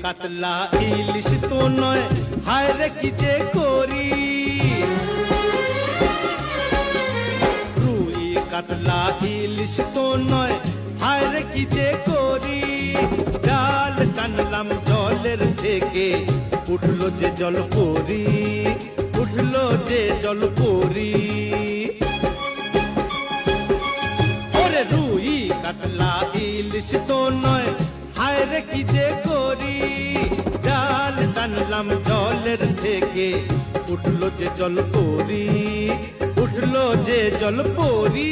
কাতলা ইলিশ তো নয়, হায় রে কি যে করি। রুই কাতলা ইলিশ তো নয়, হায় রে কি যে করি। জাল টানলাম জলের থেকে, উঠলো যে জল পরি, উঠলো যে জল পরি। ওরে রুই কাতলা ইলিশ তো নয়, হায় রে কি যে করি। জাল টানলাম জলের থেকে, উঠলো যে জল পরি, উঠলো যে জল পরি।